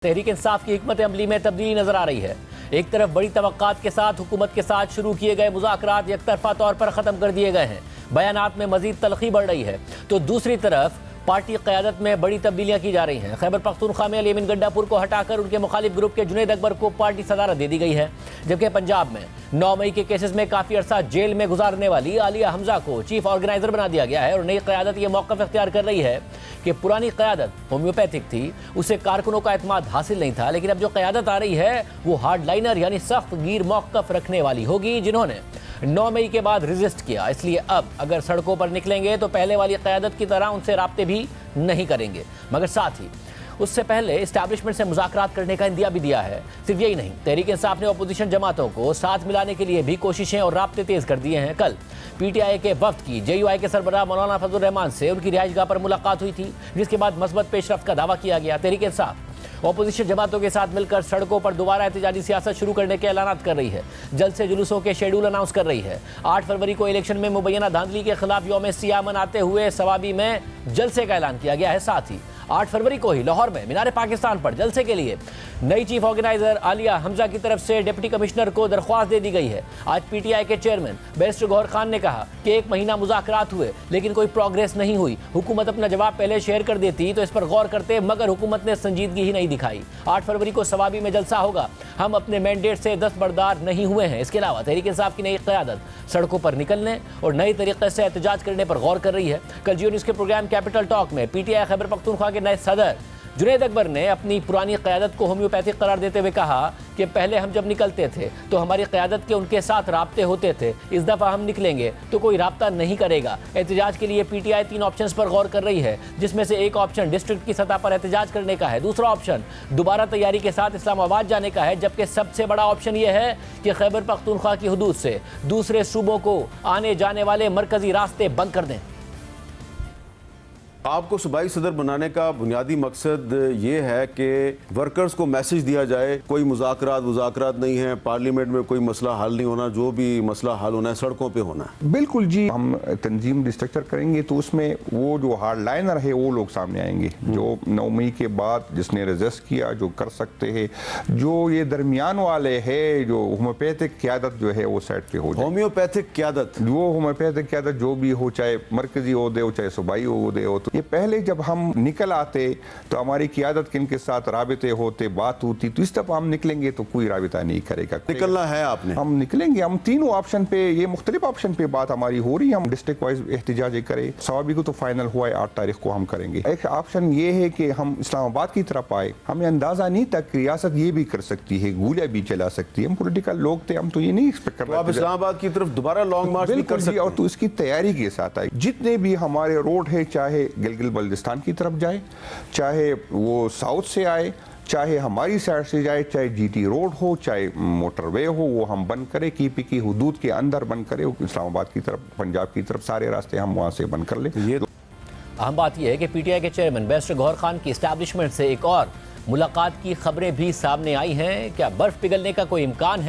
तहरीक इंसाफ की हिकमत अमली में तब्दीली नजर आ रही है। एक तरफ बड़ी तवक्कात के साथ हुकूमत के साथ शुरू किए गए मुज़ाकरात एकतरफा तौर पर ख़त्म कर दिए गए हैं, बयानात में मजीद तलखी बढ़ रही है, तो दूसरी तरफ पार्टी क़यादत में बड़ी तब्दीलियां की जा रही हैं। खैबर पख्तूनख्वा में अली अमीन गंडापुर को हटाकर उनके मुखालिफ ग्रुप के जुनैद अकबर को पार्टी सदारत दे दी गई है, जबकि पंजाब में 9 मई के केसेस में काफ़ी अरसा जेल में गुजारने वाली आलिया हमजा को चीफ ऑर्गेनाइजर बना दिया गया है। और नई क़यादत ये मौक़िफ़ इख्तियार कर रही है कि पुरानी क़यादत होम्योपैथिक थी, उसे कारकुनों का एतमाद हासिल नहीं था, लेकिन अब जो क़यादत आ रही है वो हार्ड लाइनर यानी सख्त गिर मौक़िफ़ रखने वाली होगी, जिन्होंने 9 मई के बाद रेजिस्ट किया। इसलिए अब अगर सड़कों पर निकलेंगे तो पहले वाली क़यादत की तरह उनसे राब्ते भी नहीं करेंगे, मगर साथ ही उससे पहले इस्टेब्लिशमेंट से मुज़ाकरात करने का इंदिया भी दिया है। सिर्फ यही नहीं, तहरीक इंसाफ ने अपोजिशन जमातों को साथ मिलाने के लिए भी कोशिशें और राब्ते तेज़ कर दिए हैं। कल PTI के वफ्द की JUI के सरबराह मौलाना फजलुर रहमान से उनकी रिहाइशगाह पर मुलाकात हुई थी, जिसके बाद मस्बत पेशरफ्त का दावा किया गया। तहरीक इंसाफ अपोजिशन जमातों के साथ मिलकर सड़कों पर दोबारा एहतजाजी सियासत शुरू करने के ऐलानात कर रही है, जल्द से जुलूसों के शेड्यूल अनाउंस कर रही है। 8 फरवरी को इलेक्शन में मुबैना धांधली के खिलाफ यौम सियाह मनाते हुए सवाबी में जलसे का ऐलान किया गया है। साथ ही 8 फरवरी को ही लाहौर में मीनार पाकिस्तान पर जलसे के लिए नई चीफ ऑर्गेनाइजर आलिया हमजा की तरफ से डिप्टी कमिश्नर को दरख्वास्त दे दी गई है। आज PTI के चेयरमैन बैरिस्टर गौहर खान ने कहा कि 1 महीना मुज़ाकरात हुए लेकिन कोई प्रोग्रेस नहीं हुई, हुकूमत अपना जवाब पहले शेयर कर देती तो इस पर गौर करते, मगर हुकूमत ने संजीदगी ही नहीं दिखाई। 8 फरवरी को सवाबी में जलसा होगा, हम अपने मैंडेट से दस्तबरदार नहीं हुए हैं। इसके अलावा तहरीक इंसाफ की नई क़यादत सड़कों पर निकलने और नए तरीके से एहतजाज करने पर गौर कर रही है। कल जियो न्यूज़ के प्रोग्राम कैपिटल टॉक में PTI खैबर पख्तूनख्वा के नए सदर जुनैद अकबर ने अपनी पुरानी क़यादत को होम्योपैथिक करार देते हुए कहा कि पहले हम जब निकलते थे तो हमारी क़यादत के उनके साथ राब्ते होते थे, इस दफ़ा हम निकलेंगे तो कोई राब्ता नहीं करेगा। एहतजाज के लिए PTI 3 ऑप्शंस पर गौर कर रही है, जिसमें से एक ऑप्शन डिस्ट्रिक्ट की सतह पर एहतजाज करने का है, दूसरा ऑप्शन दोबारा तैयारी के साथ इस्लामाबाद जाने का है, जबकि सबसे बड़ा ऑप्शन ये है कि खैबर पख्तूनख्वा की हुदूद से दूसरे सूबों को आने जाने वाले मरकजी रास्ते बंद कर दें। आपको सूबाई सदर बनाने का बुनियादी मकसद ये है कि वर्कर्स को मैसेज दिया जाए कोई मुज़ाकरात नहीं है, पार्लियामेंट में कोई मसला हल नहीं होना, जो भी मसला हल होना है सड़कों पे होना है। बिल्कुल जी, हम तंजीम रिस्ट्रक्चर करेंगे तो उसमें वो जो हार्ड लाइनर है वो लोग सामने आएंगे, जो 9 मई के बाद जिसने रेजिस्ट किया, जो कर सकते हैं, जो ये दरमियान वाले है, जो होम्योपैथिक क़यादत जो है वो साइड पे हो जाए। होम्योपैथिक क़यादत, वो होम्योपैथिक क़यादत जो भी हो, चाहे मरकजी ओहदे हो चाहे सूबाई ओहदे हो, ये पहले जब हम निकल आते तो हमारी क़यादत किन के साथ राबिते होते, बात होती, तो इस दफ़ा हम निकलेंगे तो कोई राबिता नहीं करेगा। निकलना है आपने, हम निकलेंगे, हम तीनों ऑप्शन पे, ये मुख्तलिफ ऑप्शन पे बात हमारी हो रही है। हम डिस्ट्रिक्ट वाइज एहतजाज करें, सवाबी को तो फाइनल हुआ है 8 तारीख को हम करेंगे। एक ऑप्शन ये है कि हम इस्लामाबाद की तरफ आए, हमें अंदाजा नहीं था कि रियासत ये भी कर सकती है, गोलियां भी चला सकती है। हम पोलिटिकल लोग थे, हम तो ये नहीं एक्सपेक्ट कर रहे थे। आप इस्लामाबाद की तरफ दोबारा लॉन्ग मार्च भी कर सकते हैं, और तो इसकी तैयारी के साथ आए। जितने भी हमारे रोड है, चाहे गिलगित बल्तिस्तान की तरफ जाए, चाहे वो साउथ से आए, चाहे हमारी साइड से जाए, चाहे GT रोड हो, चाहे मोटरवे हो, वो हम बंद करें, KP की हुदूद के अंदर बंद करें, इस्लामाबाद की तरफ, पंजाब की तरफ सारे रास्ते हम वहाँ से बंद कर लें। ये अहम बात यह है कि PTI के चेयरमैन बैरिस्टर गौहर खान की इस्टेब्लिशमेंट से एक और मुलाकात की खबरें भी सामने आई हैं। क्या बर्फ पिघलने का कोई इम्कान है?